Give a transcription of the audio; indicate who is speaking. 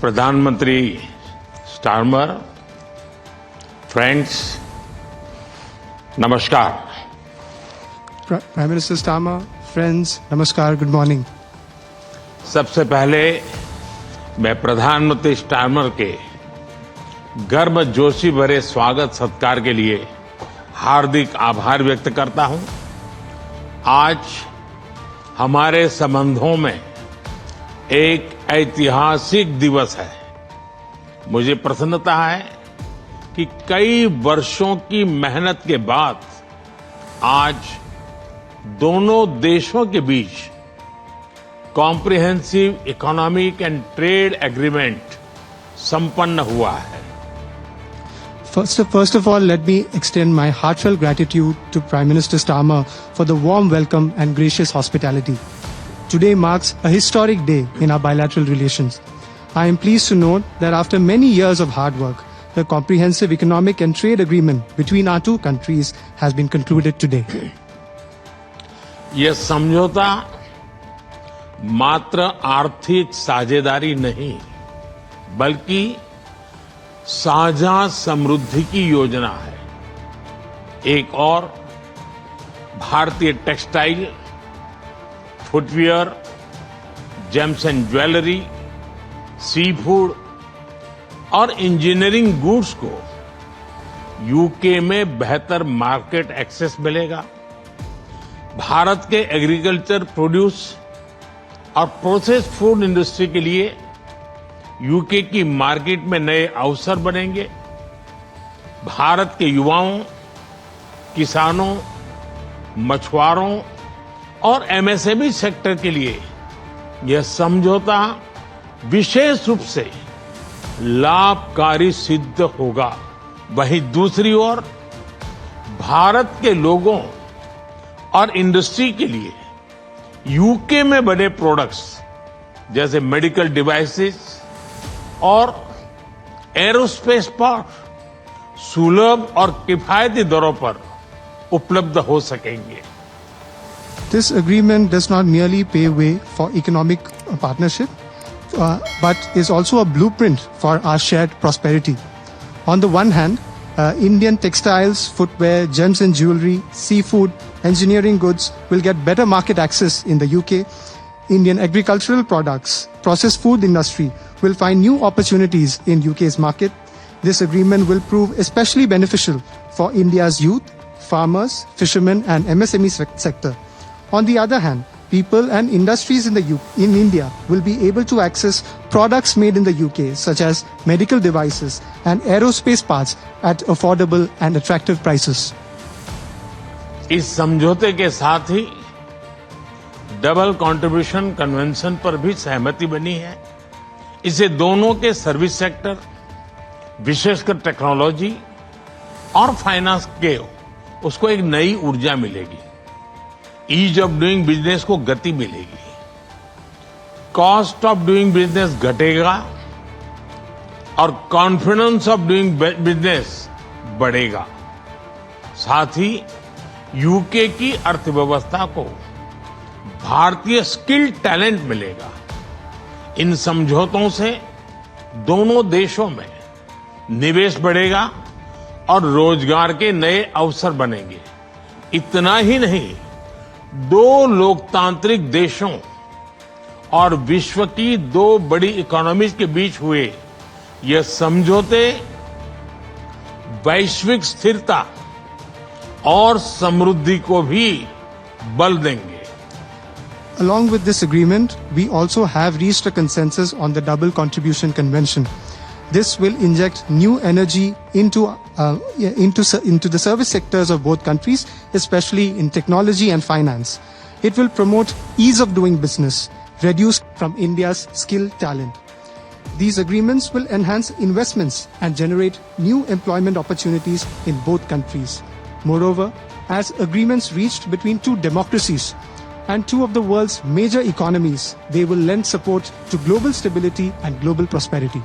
Speaker 1: प्रधानमंत्री Starmer, friends, नमस्कार।
Speaker 2: Prime Minister Starmer, friends, नमस्कार, good morning.
Speaker 1: सबसे पहले मैं प्रधानमंत्री स्टारमर के गर्मजोशी भरे स्वागत सत्कार के लिए हार्दिक आभार व्यक्त करता हूं। आज हमारे संबंधों में एक ऐतिहासिक दिवस है। मुझे प्रसन्नता है कि कई वर्षों की मेहनत के बाद आज दोनों देशों के बीच comprehensive economic and trade agreement संपन्न हुआ है।
Speaker 2: First of all, let me extend my heartfelt gratitude to Prime Minister Starmer for the warm welcome and gracious hospitality. Today marks a historic day in our bilateral relations. I am pleased to note that after many years of hard work, the comprehensive economic and trade agreement between our two countries has been concluded today.
Speaker 1: यह समझौता मात्र आर्थिक साझेदारी नहीं, बल्कि साझा समृद्धि की योजना है। एक और भारतीय textile, footwear, gems and jewellery, sea food और इंजीनियरिंग गुड्स को यूके में बेहतर मार्केट एक्सेस मिलेगा। भारत के एग्रीकल्चर प्रोड्यूस और प्रोसेस्ड फूड इंडस्ट्री के लिए यूके की मार्केट में नए अवसर बनेंगे। भारत के युवाओं, किसानों, मछुआरों और एमएसएमई सेक्टर के लिए यह समझौता विशेष रूप से लाभकारी सिद्ध होगा। वहीं दूसरी ओर भारत के लोगों और इंडस्ट्री के लिए यूके में बने प्रोडक्ट्स जैसे मेडिकल डिवाइसेस और एरोस्पेस पार्ट सुलभ और किफायती दरों पर उपलब्ध हो सकेंगे।
Speaker 2: This agreement does not merely pave way for economic partnership, but is also a blueprint for our shared prosperity. On the one hand, Indian textiles, footwear, gems and jewelry, seafood, engineering goods will get better market access in the UK. Indian agricultural products, processed food industry will find new opportunities in UK's market. This agreement will prove especially beneficial for India's youth, farmers, fishermen and MSME sector. On the other hand, people and industries in India will be able to access products made in the UK such as medical devices and aerospace parts at affordable and attractive prices.
Speaker 1: इस समझौते के साथ ही double contribution convention पर भी सहमति बनी है। इससे दोनों के सर्विस सेक्टर, विशेषकर टेक्नोलॉजी और फाइनेंस के उसको एक नई ऊर्जा मिलेगी। ईज ऑफ डूइंग बिजनेस को गति मिलेगी, कॉस्ट ऑफ डूइंग बिजनेस घटेगा और कॉन्फिडेंस ऑफ डूइंग बिजनेस बढ़ेगा। साथ ही यूके की अर्थव्यवस्था को भारतीय स्किल्ड टैलेंट मिलेगा। इन समझौतों से दोनों देशों में निवेश बढ़ेगा और रोजगार के नए अवसर बनेंगे। इतना ही नहीं, दो लोकतांत्रिक देशों और विश्व की दो बड़ी इकोनॉमीज के बीच हुए यह समझौते वैश्विक स्थिरता और समृद्धि को भी बल देंगे।
Speaker 2: Along with this agreement, we also have reached a consensus on the Double Contribution Convention. This will inject new energy into the service sectors of both countries, especially in technology and finance. It will promote ease of doing business, reduce from India's skilled talent. These agreements will enhance investments and generate new employment opportunities in both countries. Moreover, as agreements reached between two democracies and two of the world's major economies, they will lend support to global stability and global prosperity.